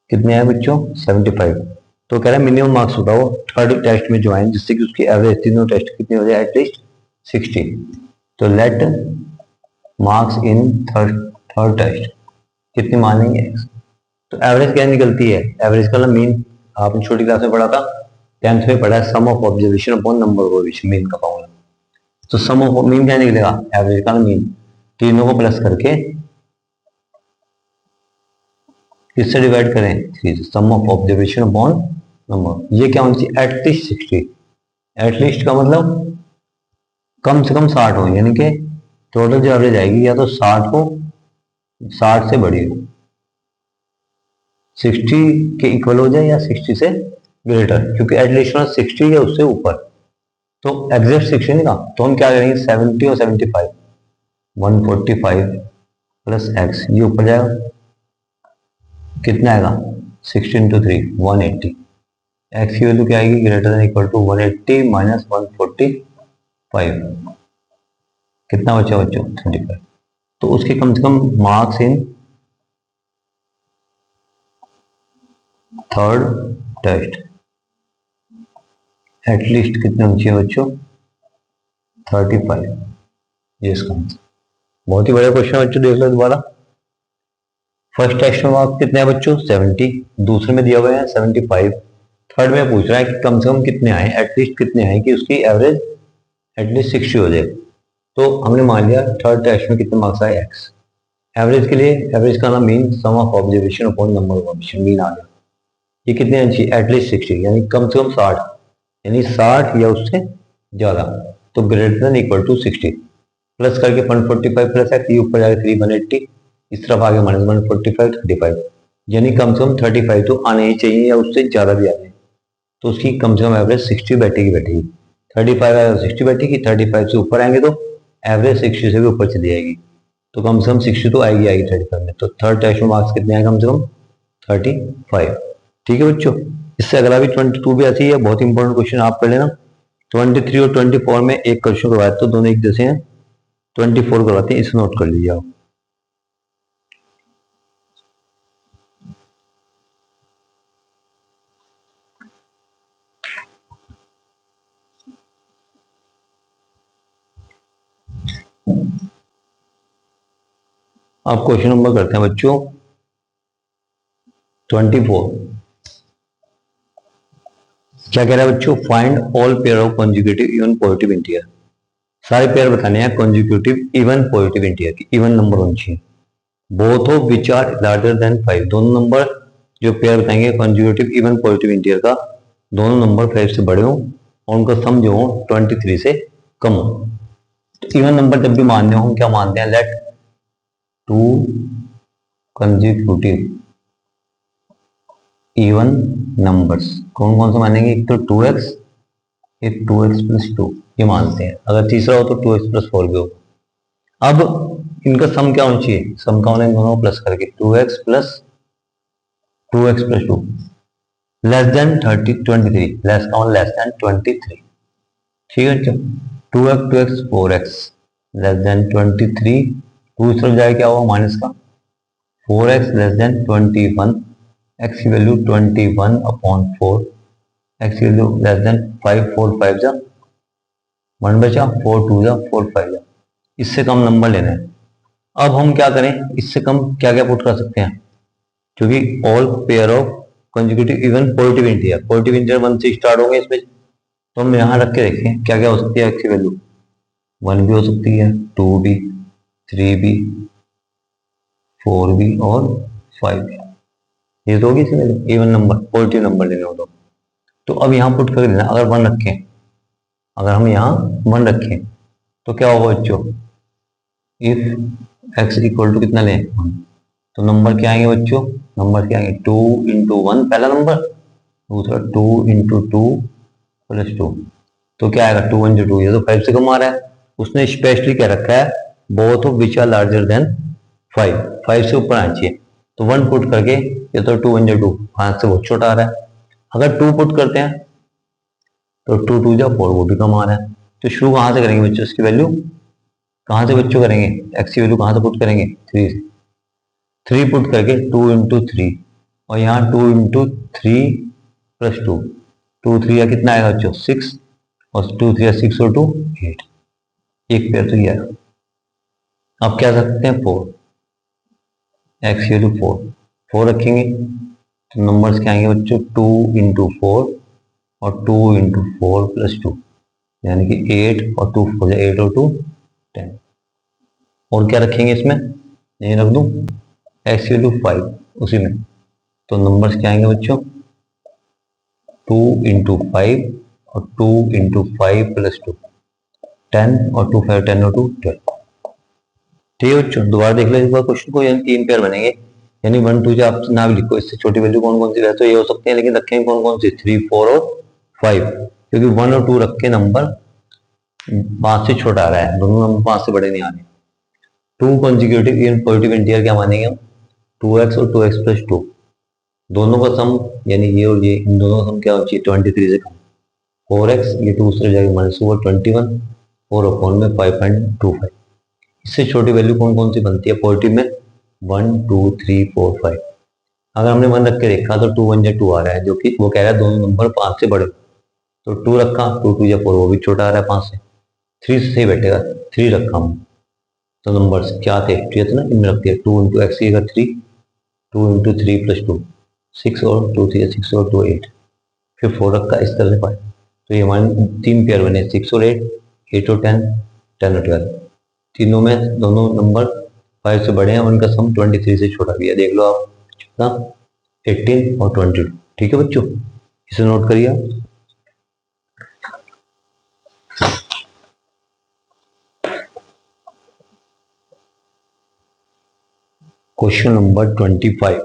कितने हैं बच्चों? 75। तो कह रहा है मिनिमम मार्क्स बताओ थर्ड टेस्ट में जो आए, जिससे कि उसकी एवरेज तीनों टेस्ट कितनी हो जाए? एटलीस्ट 60। तो let marks in third test कितनी मान लेंगे? तो एवरेज क्या निकलती है? एवरेज का मीन आपने छोटी क्लास में पढ़ा था, 10th में पढ़ा है, sum of observation upon number of observation, mean का फॉर्मूला। तो सम ऑफ मीन क्या निकलेगा? एवरेज का मीन, तीनों को प्लस करके किससे डिवाइड करें? 3 से। सम ऑफ ऑब्जर्वेशन अपॉन नंबर, ये क्या होनी चाहिए? एटलीस्ट 60। एटलीस्ट का मतलब कम से कम 60 हो, यानी कि टोटल जो एवरेज आएगी या तो 60 हो, 60 से बड़ी हो, 60 के इक्वल हो जाए या 60 से ग्रेटर, क्योंकि एटलीस्ट 60 या उससे ऊपर। तो एग्जैक्ट 60 नहीं का, तो हम क्या करेंगे? 70 और 75, 145 प्लस एक्स, ये ऊपर जाएगा, कितना आएगा? 60 इंटू 3 180। एक्स की वैल्यू क्या आएगी? Greater than equal to 180 minus 145, कितना बचा बच्चों? 35। तो उसके कम से कम marks in third test at least कितने होने चाहिए बच्चों? 35। ये इसका आंसर। बहुत ही बढ़िया क्वेश्चन है बच्चों, देख लो दोबारा। फर्स्ट टेस्ट में मार्क्स कितने हैं बच्चों 70, दूसरे में दिया हुआ है 75, थर्ड में पूछ रहा है कि कम से कम कितने आए, एटलीस्ट कितने आए कि उसकी एवरेज एटलीस्ट 60 हो जाए। तो हमने मान लिया थर्ड टेस्ट में कितने मार्क्स आए x। एवरेज के लिए एवरेज का नाम mean sum of observation upon number of observation, mean आ गया। ये कितने आनी चाहिए एटलीस्ट 60, यानी कम से कम 60, यानी 60 या उससे ज्यादा, तो greater than equal to 60। Plus करके 145 प्लस एक्स, ये ऊपर जाएगा 3 180, इस तरफ आगे माइनस 145 35, यानी कम से कम 35 तो आने ही चाहिए या उससे ज्यादा भी आ जाए, तो उसकी कम से कम एवरेज 60 बैठेगी 35 आएगा 60 बैठेगी, 35 से ऊपर आएंगे तो एवरेज 60 से भी ऊपर चली जाएगी, तो कम से कम 60 तो आएगी 35 में। तो थर्ड टेस्ट में मार्क्स कितने आए कम से कम 35। ठीक है बच्चों, इससे अगला भी 22 भी ऐसी है, बहुत इंपॉर्टेंट क्वेश्चन आप कर लेना। 23 और 24 में एक क्वेश्चन करवाया तो दोनों एक जैसे हैं, 24 करवाते हैं, इसे नोट कर लीजिए आप। आप क्वेश्चन नंबर करते हैं बच्चों 24। क्या कह रहा है बच्चों, find all pair of conjugative even positive integer. सारे पेयर बताने हैं कॉन्जुगेटिव इवन पॉजिटिव इंटीजर की, इवन नंबर होनी चाहिए। Both of which are larger than 5, दोनों नंबर जो पेयर बताएंगे कॉन्जुगेटिव इवन पॉजिटिव इंटीजर का, दोनों नंबर 5 से बड़े हो और उनका सम जो हो 23 से कम हो। तो इवन नंबर जब भी मानने हो हम क्या मानते हैं, let two consecutive even numbers, कौन कौन से मानेंगे, एक तो 2x, एक 2x प्लस 2, ये मानते हैं। अगर तीसरा हो तो 2x प्लस 4 भी होगा। अब इनका सम क्या होना चाहिए, सम का होना इन दोनों प्लस करके 2x plus 2 less then 23, less का होना लेस देन 23। ठीक है बच्चों, 2x 4x less than 23, to इस तरफ जाए क्या हुआ माइनस का, 4x लेस देन 21, x की वैल्यू 21 अपॉन 4, x की वैल्यू लेस देन 5, 4 5 जा 1 बचा, 4 2 जा 4 5 जा, इससे कम नंबर लेना है। अब हम क्या करें, इससे कम क्या क्या पुट कर सकते हैं, क्योंकि all pair of consecutive even positive integer 1 से स्टार्ट होंगे इसमें, तो हम यहाँ रख के देखें क्या क्या हो सकती है। x की वैल्यू 1 भी हो सकती है, 2 भी, 3 भी, 4 भी और 5 भी, ये तो होगी इसमें इवन नंबर, पॉजिटिव नंबर लेने हो तो अब यहाँ पुट कर देना। अगर 1 रखें, अगर हम यहाँ 1 रखें तो क्या होगा बच्चों, इफ x इक्वल टू कितना लें 1, तो नंबर क्या आएंगे बच्चों, नंबर क्या आएंगे 2 इंटू 1 पहला नंबर, दूसरा 2 इंटू 2 प्लस 2, तो क्या आएगा 2 1 2, ये तो 5 से कम आ रहा है। उसने स्पेशली क्या रखा है, both of which are larger than 5, 5 से ऊपर आना चाहिए, तो 1 पुट करके ये तो 2 1 2 5 से बहुत छोटा आ रहा है। अगर 2 पुट करते हैं तो 2 2 जा 4, वो भी कम आ रहा है। तो शुरू कहाँ से करेंगे बच्चों, इसकी वैल्यू कहाँ से बच्चों करेंगे, x की वैल्यू कहाँ से पुट करेंगे 3 पुट करके 2 इंटू 3, और यहाँ 2 इंटू 3 प्लस 2, 2 3 या कितना आएगा बच्चों 6, और 2 3 6 और 2 8, एक पेयर तो ये आएगा। अब क्या सकते हैं 4, x की वैल्यू 4 रखेंगे तो नंबर्स क्या आएंगे बच्चों 2 इंटू 4 और 2 इंटू 4 प्लस 2, यानी कि 8 और 2 4 8 और 2 10। और क्या रखेंगे इसमें, यही रख दूं x की वैल्यू 5 उसी में, तो नंबर्स क्या आएंगे बच्चों 2 इंटू 5 और 2 इंटू 5 प्लस 2 10, और 2 5 10 और 2 12। ठीक है बच्चों, दोबारा देख लो एक बार क्वेश्चन को, यानी 3 पेयर बनेंगे, यानी 1 2 जो आप ना भी लिखो, इससे छोटी वैल्यू कौन कौन सी वैसे तो ये हो सकते हैं, लेकिन रखेंगे कौन कौन सी 3 4 और 5, क्योंकि 1 और 2 रख के नंबर 5 से छोटा आ रहा है, दोनों नंबर 5 से बड़े नहीं आ रहे। 2 कंसेक्यूटिव इवन पॉजिटिव इंटीजर क्या मानेंगे हम, 2x और 2x प्लस 2, दोनों का सम यानी ये और ये, इन दोनों का सम क्या होना चाहिए 23 से कम। 4x ये दूसरे जाएगा माइनस ओवर 21, 4 अपॉन में 5.25, इससे छोटी वैल्यू कौन कौन सी बनती है पॉजिटिव में 1 2 3 4 5। अगर हमने 1 रख के देखा तो 2 1 या 2 आ रहा है, जो कि वो कह रहा है दोनों नंबर 5 से बड़े, तो 2 रखा, 2 2 या 4 वो भी छोटा आ रहा है 5 से, 3 से सही बैठेगा, 3 रखा हम, तो नंबर्स क्या थे, ठीक है ना, इनमें रख दिया 2 इंटू एक्स की 3 2 × 3 + 2 6 और 2 3 6 और 2 8, फिर 4 रखा इस तरह से 5, तो ये हमारे 3 पेयर बने 6 और 8, 8 और 10, 10 और 12, तीनों में दोनों नंबर 5 से बड़े हैं, उनका सम 23 से छोटा भी है। देख लो आप कितना, 18 और 22। ठीक है बच्चों, इसे नोट करिए आप। क्वेश्चन नंबर 25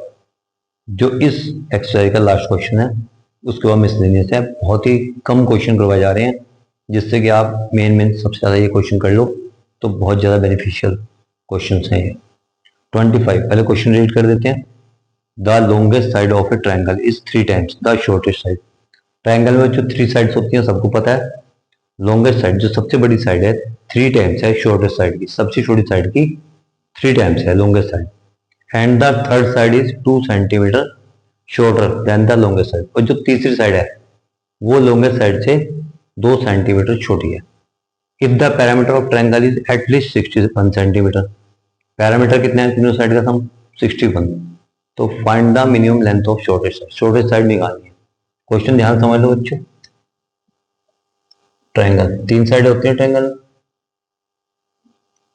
जो इस एक्सरसाइज का लास्ट क्वेश्चन है, उसके बाद मिसलेनियस है। बहुत ही कम क्वेश्चन करवाए जा रहे हैं, जिससे कि आप मेन सबसे ज़्यादा ये क्वेश्चन कर लो तो बहुत ज़्यादा बेनिफिशियल क्वेश्चन हैं ये। 25 पहले क्वेश्चन रीड कर देते हैं। The longest side of A triangle is 3 times the shortest side. Triangle में जो 3 साइड्स होती हैं सबको पता है। लॉन्गेस्ट साइड जो सबसे बड़ी साइड है 3 टाइम्स है शॉर्टेस्ट साइड की, सबसे छोटी साइड की 3 टाइम्स है longest side. And the third side is 2 centimetre shorter than the longest side, और जो तीसरी साइड है वो लॉन्गेस्ट साइड से 2 सेंटीमीटर छोटी है। If the parameter of triangle is at least 61 centimetre, parameter कितने हैं तीनों साइड का सम 61, तो find the minimum length of shortest side, shortest side निकालनी है। क्वेश्चन ध्यान समझ लो बच्चों। ट्रायंगल 3 साइड होती है ट्रायंगल,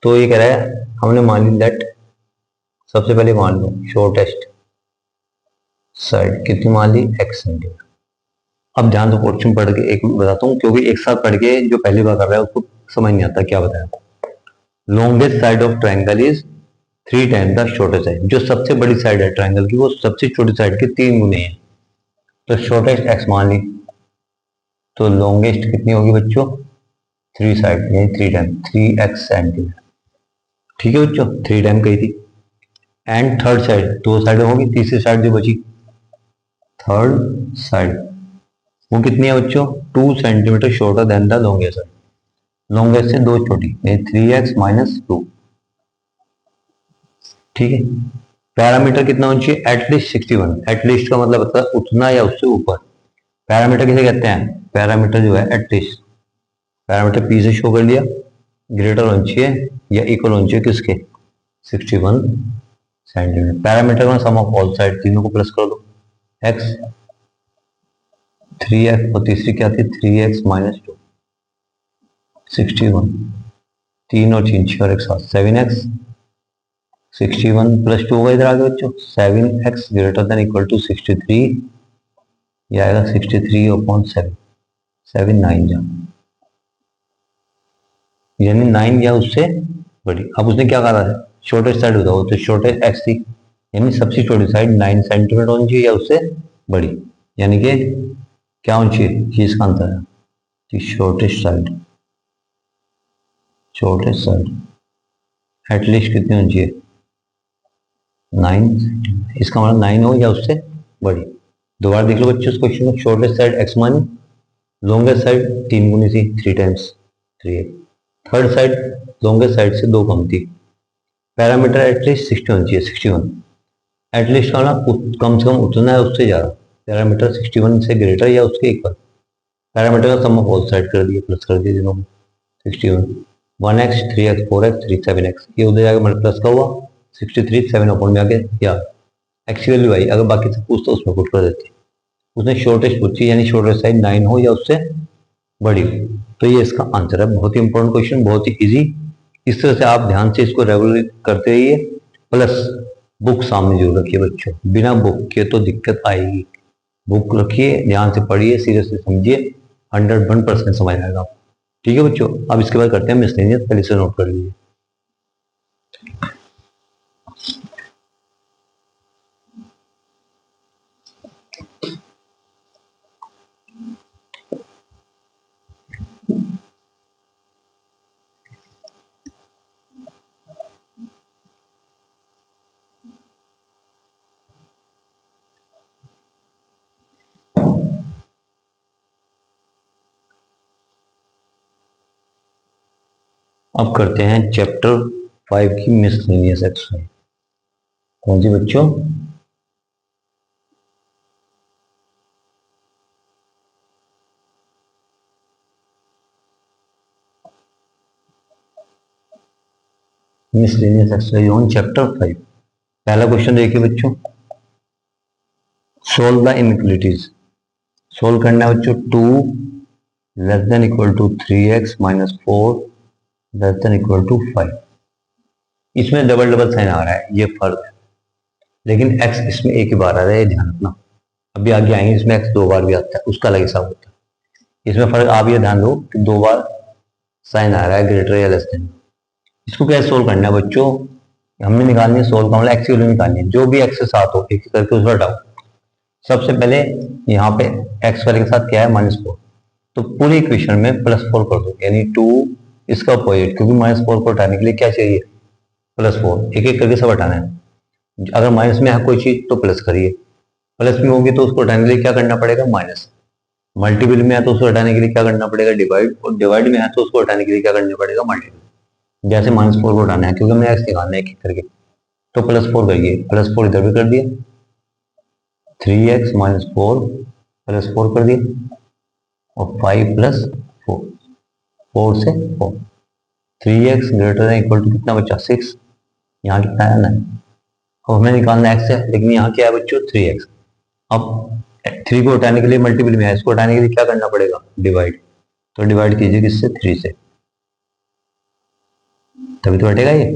तो ये कह रहा है हमने मान ली दैट, सबसे पहले मान लो शॉर्टेस्ट साइड कितनी मान ली x सेंटीमीटर। अब ध्यान से क्वेश्चन पढ़ के एक बताता हूँ, क्योंकि एक साथ पढ़ के जो पहली बार कर रहा है उसको समझ नहीं आता क्या बताया। Longest side of triangle is 3 times the shortest side, जो सबसे बड़ी साइड है ट्रायंगल की वो सबसे छोटी साइड के 3 गुने है। तो शॉर्टेस्ट x मान ली, तो लॉन्गेस्ट कितनी होगी बच्चों 3 साइड यानी 3 टाइम 3x सेंटीमीटर। ठीक है बच्चों, 3 टाइम कही थी। एंड थर्ड साइड 2 साइड होगी, तीसरी साइड जो बची थर्ड साइड वो कितनी है बच्चों 2 centimetre shorter than the longest side, longest से 2 छोटी यानी 3x - 2। ठीक है, पैरामीटर कितना होना चाहिए एटलीस्ट 61, एटलीस्ट का मतलब होता है उतना या उससे ऊपर। पैरामीटर किसे कहते हैं, पैरामीटर जो है एटलीस्ट, पैरामीटर पी से शो कर लिया, ग्रेटर होना चाहिए या इक्वल होना चाहिए किसके 61 सेंटीमीटर। पैरामीटर का सम ऑफ ऑल साइड, तीनों को प्लस कर दो, x 3x और तीसरी क्या थी 3x - 2, 61, 3 और 3 6 और 1 7, 7x 61 + 2 होगा इधर आगे बच्चों 7x greater than equal to 63, यह आएगा 63/7, 7 9 जा यानी 9 या उससे बड़ी। अब उसने क्या कहा था शॉर्टेस्ट साइड होता हो, तो शॉर्टेस्ट x थी यानी सबसे छोटी साइड 9 सेंटीमीटर होनी चाहिए या उससे बड़ी, यानी कि क्या होनी चाहिए ये इसका आंसर है shortest side, shortest side at least कितनी होनी चाहिए 9, इसका मतलब 9 हो या उससे बड़ी। दोबारा देख लो बच्चों इस क्वेश्चन में, शॉर्टेस्ट साइड x मानी, लॉन्गेस्ट साइड 3 गुनी थी 3 times 3, third side longest side से 2 कम थी, पैरामीटर एटलीस्ट 60 होनी चाहिए 61, एटलीस्ट का कम से कम उतना है उससे ज़्यादा, पैरामीटर 61 से ग्रेटर या उसके इक्वल। पैरामीटर का सम ऑफ ऑल साइड कर दिए, प्लस कर दिए दोनों में 61, 1x 3x 4x 3 7x, ये उधर जाकर मतलब प्लस का हुआ 63 7 अपॉन में आके या x की वैल्यू आई, अगर बाकी से पूछता उसमें पुट कर देते। उसने शॉर्टेस्ट पूछी यानी शॉर्टेस्ट साइड 9 हो या उससे बड़ी हो, तो ये इसका आंसर है। बहुत ही इंपॉर्टेंट क्वेश्चन, बहुत ही इजी। इस तरह से आप ध्यान से इसको रेगुलर करते रहिए, प्लस बुक सामने जरूर रखिए बच्चों, बिना बुक के तो दिक्कत आएगी। बुक रखिए, ध्यान से पढ़िए, सीरियसली समझिए, 101% समझ आएगा आपको। ठीक है बच्चों, अब इसके बाद करते हैं मिसलेनियस, पहले से नोट कर लीजिए। अब करते हैं चैप्टर 5 की मिसलेनियस एक्सरसाइज। कौन सी बच्चों, मिसलेनियस एक्सरसाइज ऑन चैप्टर 5। पहला क्वेश्चन देखिए बच्चों, सोल्व द इनइक्वालिटीज। सोल्व करना है बच्चों, 2 less than equal to 3x minus 4 less than equal to 5। इसमें डबल डबल साइन आ रहा है, ये फर्क है, लेकिन x इसमें एक ही बार आ रहा है, ये ध्यान रखना। अभी आगे आएंगे, इसमें x दो बार भी आता है, उसका अलग हिसाब होता है। इसमें फर्क आप ये ध्यान दो कि दो बार साइन आ रहा है, ग्रेटर या लेस देन। इसको कैसे सोल्व करना है बच्चों, हमने निकालनी है सोल्व का मतलब एक्स की वैल्यू निकालनी है, जो भी एक्स के साथ हो एक करके उसको हटाओ। सबसे पहले यहाँ पे एक्स वाले के साथ क्या है, -4, तो पूरी इक्वेशन में +4 कर दो, यानी 2 इसका अपोजिट, क्योंकि -4 को हटाने के लिए क्या चाहिए, +4। एक एक करके सब हटाना है। अगर माइनस में है कोई चीज तो प्लस करिए, प्लस में होगी तो उसको हटाने के लिए क्या करना पड़ेगा, माइनस। मल्टीपल में है तो उसको हटाने के लिए क्या करना पड़ेगा, डिवाइड, और डिवाइड में है तो उसको हटाने के लिए क्या करना पड़ेगा, मल्टीपल। जैसे -4 को हटाना है, क्योंकि हमने एक्स निकालना है एक एक करके, तो +4 करिए, +4 इधर भी कर दिए, 3x माइनस 4 +4 कर दिए, और 5 + 4, 4 से 4, 3x greater than equal to कितना बचा, 6। यहाँ कितना आया, 9। अब हमें निकालना x है, लेकिन यहाँ क्या है बच्चों, 3x। अब 3 को हटाने के लिए मल्टीपल में है, इसको हटाने के लिए क्या करना पड़ेगा, डिवाइड। तो डिवाइड कीजिए किससे, 3 से, तभी तो हटेगा ये।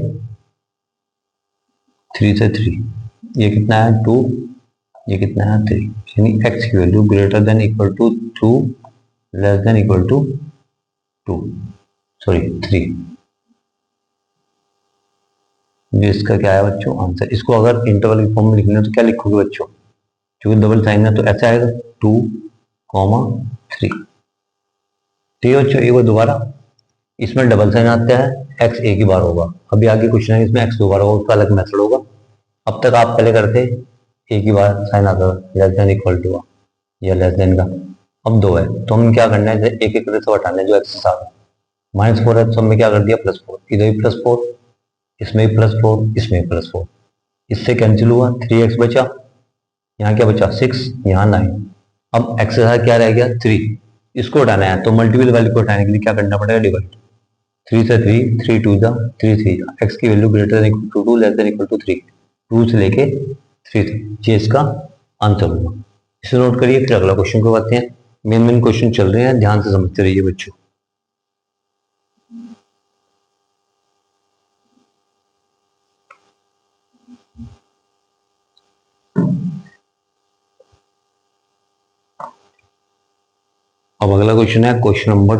3 से 3, ये कितना है, 2, ये कितना है, 3, यानी x की value greater than equal to 2 less than equal to 2, sorry 3। ये इसका क्या है बच्चों, आंसर। इसको अगर इंटरवल की फॉर्म में लिखना है तो क्या लिखोगे बच्चों, क्योंकि डबल साइन है तो ऐसे आएगा 2, 3। ठीक है बच्चों, एक बार दोबारा, इसमें डबल साइन आता है, x एक ही बार होगा। अभी आगे क्वेश्चन है इसमें x दो बार होगा, उसका अलग मेथड होगा। अब तक आप पहले करते एक ही बार साइन आता लेस देन इक्वल टू या लेस देन का, अब 2 है तो हम क्या करना है, एक एक करके सब हटाना है जो x के साथ है। -4 है तो हमने क्या कर दिया, +4, इधर भी +4, इसमें भी +4, इसमें भी +4, इससे कैंसिल हुआ, 3x बचा, यहाँ क्या बचा, 6, यहाँ 9। अब x के साथ क्या रह गया, 3, इसको हटाना है तो मल्टीपल वैल्यू को हटाने के लिए क्या करना पड़ेगा, डिवाइड। 3 से 3, 3 2 जा 3 3 जा, x की value greater than equal to 2 less than equal to 3, 2 से लेके 3 तक, ये इसका आंसर होगा। इसे नोट करिए, फिर अगला क्वेश्चन को करते हैं। मेन क्वेश्चन चल रहे हैं, ध्यान से समझते रहिए बच्चों। अब अगला क्वेश्चन है क्वेश्चन नंबर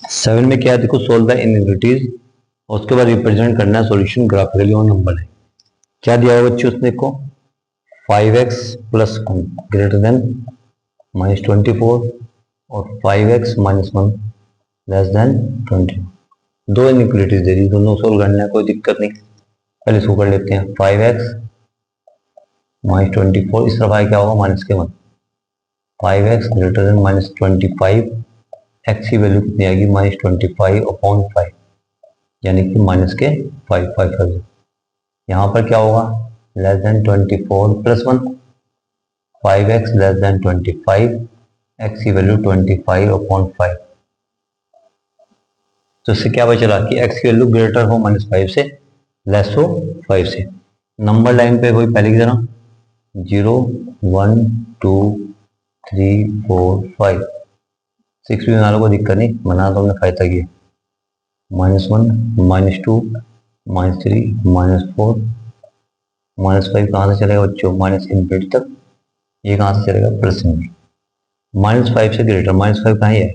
7 में क्या है, देखो, सोल्व द इनइक्वालिटीज, और उसके बाद रिप्रेजेंट करना है सॉल्यूशन ग्राफिकली ऑन नंबर है। क्या दिया हुआ बच्चों उसने को, 5x प्लस 1 ग्रेटर देन -24 और 5x माइनस 1 लेस देन 20। दो इनइक्वालिटीज दे दी, दोनों सोल्व करना है, कोई दिक्कत नहीं। पहले इसको कर लेते हैं, 5x -24, इस तरफ आए क्या होगा, -1, 5x ग्रेटर देन -25, x की वैल्यू कितनी आएगी, -25/5, यानी कि -5 यहाँ पर क्या होगा, less than 24 + 1, 5x less than 25, x की वैल्यू 25/5। तो इससे क्या पता चला कि x की वैल्यू ग्रेटर हो -5 से, लेस हो 5 से। नंबर लाइन पे वही पहले की तरह 0 1 2 3 4 5, 6 भी बना लो, कोई दिक्कत नहीं, बना तो हमने 5 तक ही, -1 -2 -3 -4 -5 कहाँ से चलेगा बच्चों, -∞ तक। ये कहाँ से चलेगा, +∞। -5 से ग्रेटर, -5 कहाँ है,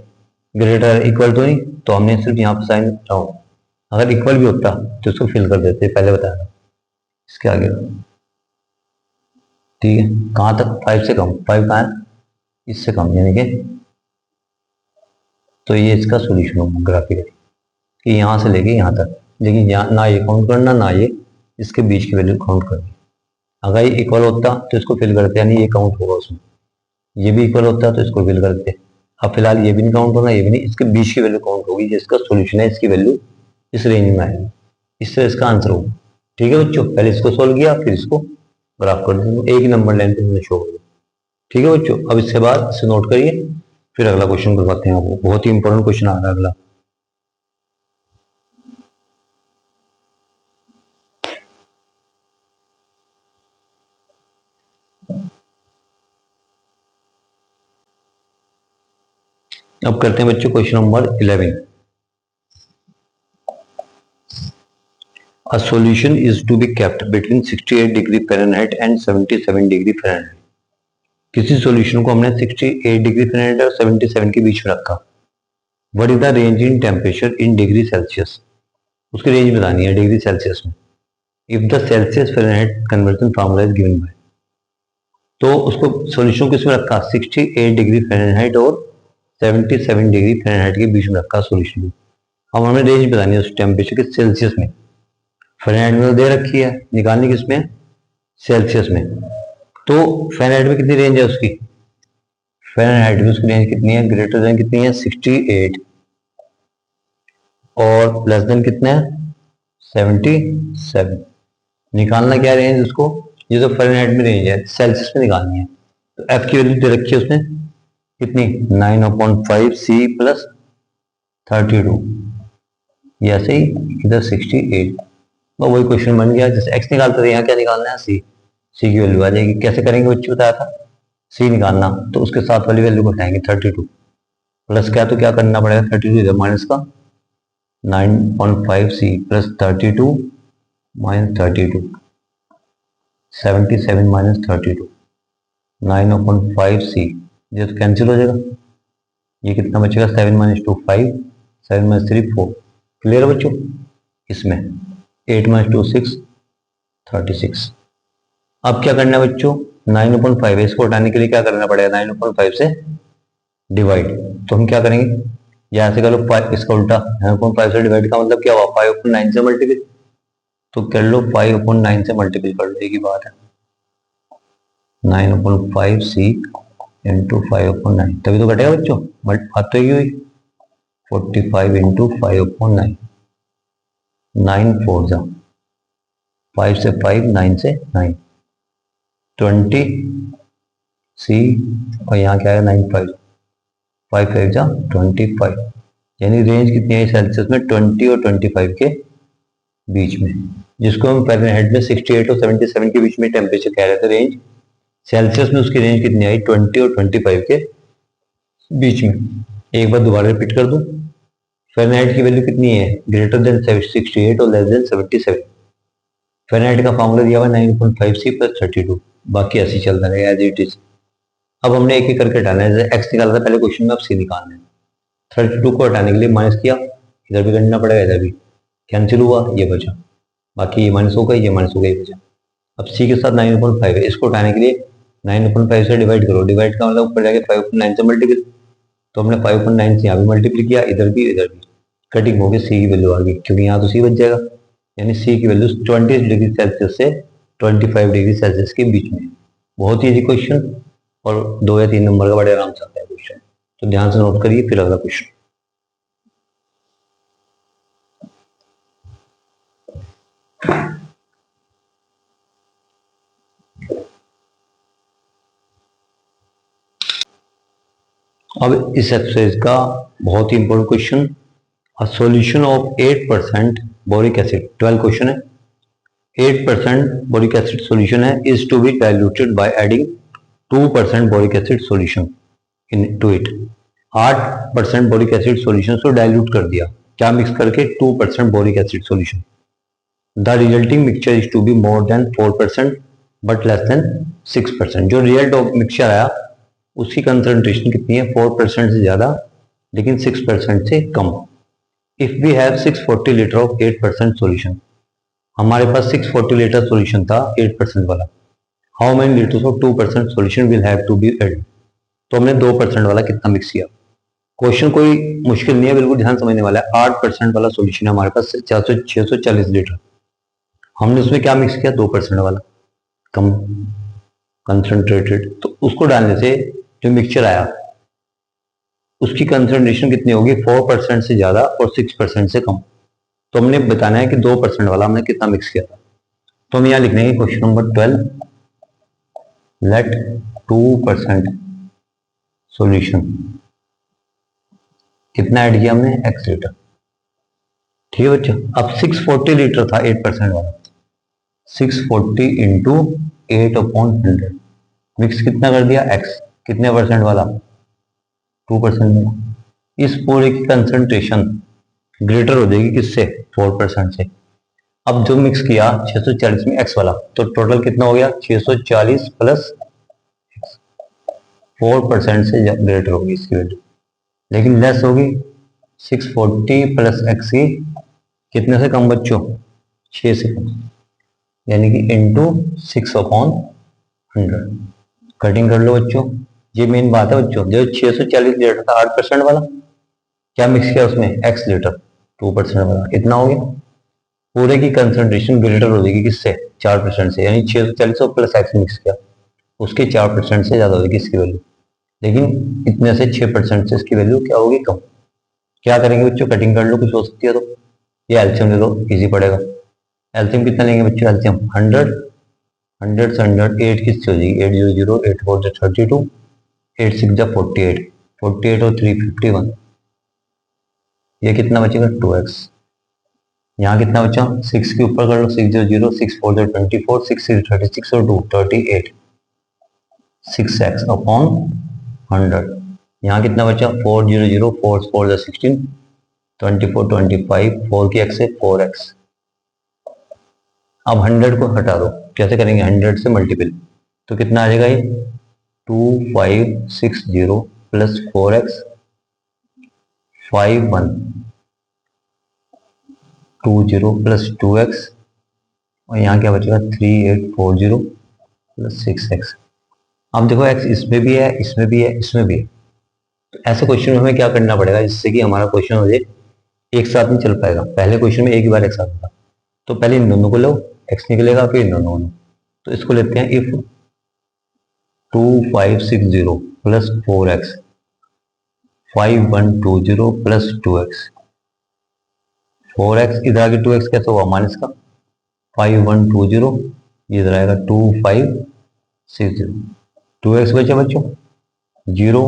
ग्रेटर इक्वल तो नहीं, तो हमने सिर्फ यहाँ पर साइन हटाओ। अगर इक्वल भी होता तो इसको फिल कर देते, पहले बताया इसके आगे। ठीक है, कहाँ तक, 5 से कम, 5 कहाँ है, इससे कम, यानी कि तो ये इसका सोल्यूशन होगा ग्राफिकली, कि यहाँ से लेके यहाँ तक, लेकिन यहाँ ना ये काउंट करना, ना ये इसके बीच की वैल्यू काउंट करनी। अगर ये इक्वल होता तो इसको फिल करते, यानी ये काउंट होगा उसमें, ये भी इक्वल होता तो इसको फिल करते। अब फिलहाल ये भी नहीं काउंट होना, ये भी नहीं, इसके बीच की वैल्यू काउंट होगी, जिसका सोल्यूशन है इसकी वैल्यू इस रेंज में आएगी, इससे इसका आंसर होगा। ठीक है बच्चों, पहले इसको सोल्व किया, फिर इसको ग्राफ कर देंगे, एक ही नंबर लाइन पे हमने शो किया। ठीक है बच्चों, अब इसके बाद इसे नोट करिए, फिर अगला क्वेश्चन करवाते हैं आपको, बहुत ही इंपॉर्टेंट क्वेश्चन आ रहा है अगला। अब करते हैं बच्चों question number 11। A solution is to be kept between 68 degree Fahrenheit and 77 degree Fahrenheit. किसी सॉल्यूशन को हमने 68 डिग्री फ़ारेनहाइट और 77 के बीच में रखा। What is the range in temperature in degree Celsius, उसकी रेंज बतानी है डिग्री सेल्सियस में। If the Celsius Fahrenheit conversion formula is given by, तो उसको सॉल्यूशन किसमें रखा, 68 डिग्री फ़ारेनहाइट और 77 डिग्री फ़ारेनहाइट के बीच में रखा सॉल्यूशन। अब हमें रेंज बतानी है उस टेम्परेचर के सेल्सियस में। फ़ारेनहाइट में तो दे रखी है, निकालनी किसमें, सेल्सियस में। तो फ़ारेनहाइट में कितनी रेंज है उसकी, फ़ारेनहाइट में उसकी रेंज कितनी है, ग्रेटर देन कितनी है 68 और लेस देन कितना है 77। निकालना क्या रेंज उसको, ये तो फ़ारेनहाइट में रेंज है, सेल्सियस में निकालनी है। तो एफ की वैल्यू दे रखी है उसने कितनी, 9/5 सी प्लस 32, ये ऐसे ही इधर 68। तो वही क्वेश्चन बन गया, जैसे एक्स निकालते थे यहाँ क्या निकालना है सी, सी की वैल्यू आ जाएगी। कैसे करेंगे बच्चे बताया था, सी निकालना तो उसके साथ वाली वैल्यू को उठाएंगे 32 प्लस क्या, तो क्या करना पड़ेगा 32 इधर माइनस का 9/5 सी प्लस 32 माइनस 32, 77 माइनस 32, 9/5 सी, ये तो कैंसिल हो जाएगा। ये कितना बचेगा 7 माइनस 2 5, 7 माइनस 3 4। क्लियर है बच्चों, इसमें 8 माइनस 2 6, 36। अब क्या करना है बच्चों, 9/5 है, इसको हटाने के लिए क्या करना पड़ेगा, 9/5 से डिवाइड। तो हम क्या करेंगे, यहाँ से कर लो इसका उल्टा, 9/5 से डिवाइड का मतलब क्या हुआ, 5/9 से मल्टीपल। तो कर लो 5/9 से मल्टीपल कर लो, एक ही बात है। 9/5 सी इंटू 5/9, तभी तो कटेगा बच्चों, बात तो ये हुई। 45 इंटू 5/9, 9 4 जा 5 से 5, 9 से 9, 20 सी और यहाँ क्या है 9 5, 5 5 जा 25। यानी रेंज कितनी है सेल्सियस में, 20 और 25 के बीच में, जिसको हम फ़ारेनहाइट में 68 और 77 के बीच में टेम्परेचर कह रहे थे रेंज, सेल्सियस में उसकी रेंज कितनी आई 20 और 25 के बीच में। एक बार दोबारा रिपीट कर दूं, फ़ारेनहाइट की वैल्यू कितनी है, ग्रेटर देन 68 और लेस देन 77। फ़ारेनहाइट का फॉर्मूला दिया हुआ 9/5 सी प्लस 32, बाकी ऐसे ही चलता रहेगा एज इट इज। अब हमने एक एक करके हटाना है, जैसे एक्स निकाला था पहले क्वेश्चन में, अब सी निकालना है। 32 को हटाने के लिए माइनस किया, इधर भी करना पड़ेगा, इधर भी कैंसिल हुआ, ये बचा, बाकी ये माइनस हो गया, ये माइनस हो गया, ये बचा। अब सी के साथ 9/5 है, इसको उठाने के लिए 9/5 से डिवाइड करो, डिवाइड का मतलब ऊपर जाके 5/9 से मल्टीपल। तो हमने 5/9 से यहाँ भी मल्टीपल किया, इधर भी इधर भी, कटिंग होगी, सी की वैल्यू आ गई, क्योंकि यहाँ तो सी बच जाएगा। यानी सी की वैल्यू 20 डिग्री सेल्सियस से 25 डिग्री सेल्सियस के बीच में। बहुत ही इजी क्वेश्चन और 2 या 3 नंबर का बड़े आराम से आता है क्वेश्चन, तो ध्यान से नोट करिए। फिर अगला क्वेश्चन, अब इस एक्सरसाइज का बहुत ही important question, a solution of 8% boric acid, 12 question है। 8% बोरिक एसिड सॉल्यूशन है, is to be diluted by adding 2% boric acid solution into it. 8% boric acid solution को डाइल्यूट कर दिया, क्या मिक्स करके, 2% boric acid solution. The resulting mixture is to be more than 4% but less than 6%। जो result of mixture आया उसकी concentration कितनी है, 4% से ज्यादा लेकिन 6% से कम। If we have 640 litre of 8% solution, हमारे पास 640 लीटर सॉल्यूशन था 8% वाला, how many litres of 2% solution will have to be added. तो हमने 2% वाला कितना मिक्स किया। क्वेश्चन कोई मुश्किल नहीं है, बिल्कुल ध्यान समझने वाला है। 8% वाला सॉल्यूशन है हमारे पास 640 लीटर, हमने उसमें क्या मिक्स किया, 2% वाला कम कंसंट्रेटेड। तो उसको डालने से जो मिक्सचर आया उसकी कंसंट्रेशन कितनी होगी, 4% से ज्यादा और 6% से कम। तो हमने बताना है कि 2% वाला हमने कितना मिक्स किया था। तो हम यहाँ लिख लेंगे क्वेश्चन नंबर 12, लेट 2% सॉल्यूशन कितना ऐड किया हमने, x लीटर। ठीक है बच्चों, अब 640 लीटर था 8% वाला, 640 इंटू 8/100 मिक्स कितना कर दिया, x कितने परसेंट वाला, 2% वाला। इस पूरे की कंसंट्रेशन ग्रेटर हो जाएगी किससे, 4% से। अब जो मिक्स किया 640 में एक्स वाला, तो टोटल कितना हो गया, 640 प्लस 4% से ग्रेटर होगी इसकी वैल्यू, लेकिन लेस होगी 640 प्लस एक्स की कितने से कम बच्चों, 6 से कम, यानी कि इंटू 6/100। कटिंग कर लो बच्चों, ये मेन बात है बच्चों। जो 640 लीटर था 8% वाला, क्या मिक्स किया उसमें, एक्स लीटर 2% वाला, इतना हो गया। पूरे की कंसंट्रेशन ग्रेटर हो जाएगी किससे, 4% से, यानी 640 प्लस एक्स मिक्स किया उसके 4% से ज्यादा होगी इसकी वैल्यू, लेकिन इतने से 6% से इसकी वैल्यू क्या होगी, कम। क्या करेंगे बच्चों, कटिंग कर लो, कुछ हो सकती है तो ये एल्शियम ले लो, इजी पड़ेगा। एल्शियम कितना लेंगे बच्चों, एल्शियम 100, 100 से 100 8 किससे हो जाएगी, 8 0 0 8 4 32, 8 6 48, 48 और 3 51, ये कितना बचेगा 2x। यहाँ कितना बचा, 6 के ऊपर कर लो, 6 0 0 6 4 24, 6 6 36 और 2 38, 6x/100। यहाँ कितना बचा, 4 0 0 4 4 16, 24 25, 4 की x है 4x। अब 100 को हटा दो, कैसे करेंगे, 100 से मल्टीपल, तो कितना आ जाएगा ये 2560 प्लस 4x 5120 प्लस 2x, और यहाँ क्या बचेगा 3840 प्लस 6x। अब देखो x इसमें भी है, इसमें भी है, इसमें भी है, तो ऐसे क्वेश्चन में हमें क्या करना पड़ेगा जिससे कि हमारा क्वेश्चन हो जाए एक साथ नहीं चल पाएगा। पहले क्वेश्चन में एक ही बार एक साथ था, तो पहले इन दोनों को लो, x निकलेगा, फिर इन दोनों को लो। तो इसको लेते हैं, if 2560 plus 4x 5120 plus 2x, 4x इधर आगे 2x कैसे हुआ, माइनस का 5120, इधर आएगा 2560, 2x बचे बच्चों 0,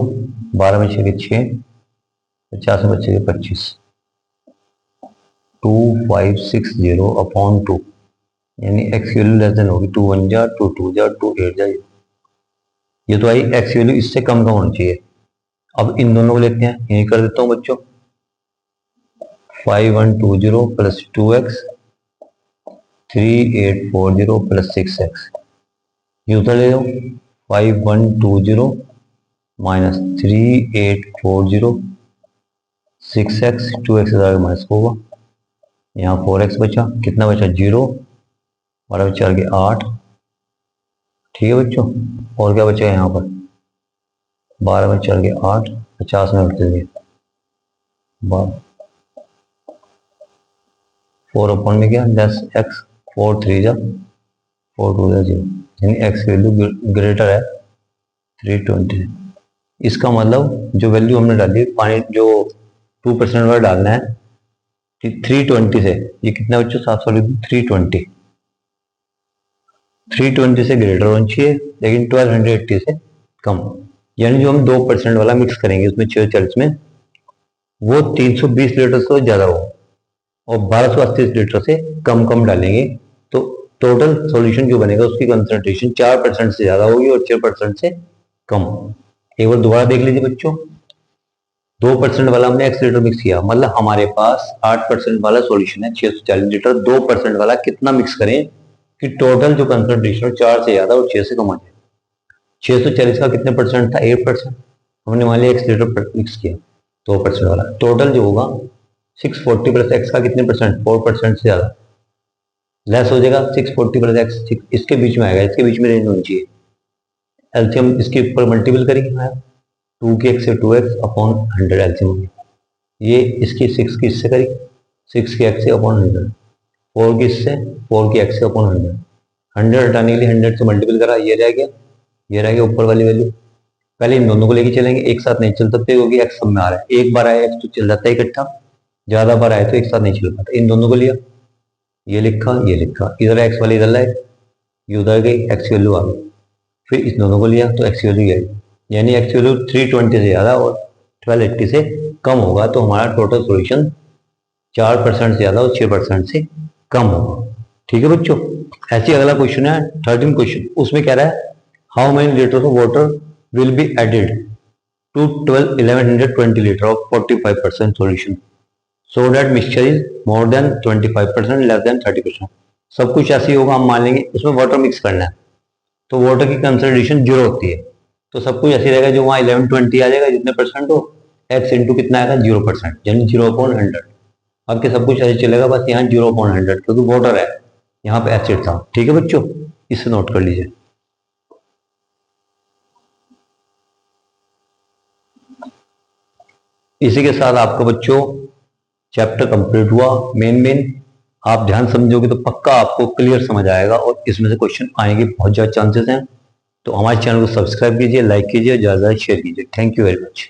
12 बचेगा 6, 50 में बचेगा 25, 2560/2, यानी एक्स वैल्यू लेस देन होगी 2 1 जा 2 2 जा 2 8 जा, ये तो आई एक्स वैल्यू इससे कम का होना चाहिए। अब इन दोनों को लेते हैं, यही कर देता हूं बच्चों, 5120 प्लस 2x 3840 प्लस 6x, ये उधर ले लो, 5120 माइनस 3840 6x 2x माइनस होगा, यहाँ 4x बचा, कितना बचा 0, 12 बचा के 8, ठीक है बच्चों। और क्या बचा यहाँ पर, 12 में चल के 8, 50 में उठते हुए 4 अपन में क्या 10x, 4 3 जा 4 2 जा 0, यानी x की वैल्यू ग्रेटर है 320। इसका मतलब जो वैल्यू हमने डाली पानी जो 2% वाला डालना है 320 से, ये कितना बच्चों 700 320 से ग्रेटर होना चाहिए, लेकिन 1280 से कम, यानी जो हम 2% वाला मिक्स करेंगे उसमें 640 में, वो 320 लीटर से ज्यादा हो और 1280 लीटर से कम कम डालेंगे, तो टोटल सॉल्यूशन जो बनेगा उसकी कंसंट्रेशन 4% से ज्यादा होगी और 6% से कम। एक बार दोबारा देख लीजिए बच्चों, 2% वाला हमने x लीटर मिक्स किया, मतलब हमारे पास 8% वाला सॉल्यूशन है 640 लीटर, 2% वाला कितना मिक्स करें कि टोटल जो कंसंट्रेशन 4 से ज्यादा और 6 से कम आ जाए। 640 का कितने परसेंट था, 8%, हमने मान लिया x लीटर मिक्स किया 2% वाला, टोटल जो होगा 640 प्लस x का कितने परसेंट, 4% से ज्यादा, लेस हो जाएगा 640 प्लस x, इसके बीच में आएगा, इसके बीच में रेंज होनी चाहिए। एलसीएम इसके ऊपर मल्टीपल करेंगे, 2 की x से 2x अपॉन 100 एलसीएम होगी, ये इसकी 6 की इससे करी 6 की x से अपॉन 100, 4 की इससे 4 की x से अपॉन 100, 100 हटाने के लिए 100 से मल्टीपल करा, ये रह गया, ये रह गया ऊपर वाली वैल्यू। पहले इन दोनों को लेके चलेंगे, एक साथ नहीं चल सकते क्योंकि x सब में आ रहा है, एक बार आया x तो चल जाता है इकट्ठा, ज्यादा बार आए तो एक साथ नहीं चल पाता। इन दोनों को लिया, ये लिखा, ये लिखा, इधर x वाली इधर लाए, ये उधर गई, x वैल्यू आ गई, फिर इस दोनों को लिया तो x वैल्यू गई, यानी x वैल्यू 320 से ज्यादा और 1280 से कम होगा, तो हमारा टोटल सॉल्यूशन 4% से ज्यादा और 6% से कम होगा। ठीक है बच्चों, ऐसे अगला क्वेश्चन है 13 क्वेश्चन, उसमें कह रहा है how many litre of water will be added to 1120 liter of 45% solution so that mixture is more than 25% less than 30%। सब कुछ ऐसे ही होगा, हम मान लेंगे उसमें वाटर मिक्स करना है तो वाटर की कंसंट्रेशन 0 होती है, तो सब कुछ ऐसे रहेगा, जो वहाँ 1120 आ जाएगा जितने परसेंट हो, x इंटू कितना आएगा 0%, यानी 0/100। आपके सब कुछ ऐसे चलेगा, बस यहाँ 0/100 क्योंकि वाटर है, यहाँ पे एसिड था। ठीक है बच्चों, इसे नोट कर लीजिए। इसी के साथ आपका बच्चों चैप्टर कंप्लीट हुआ। मेन आप ध्यान समझोगे तो पक्का आपको क्लियर समझ आएगा और इसमें से क्वेश्चन आने के बहुत ज्यादा चांसेस हैं। तो हमारे चैनल को सब्सक्राइब कीजिए, लाइक कीजिए, ज्यादा शेयर कीजिए। Thank you very much.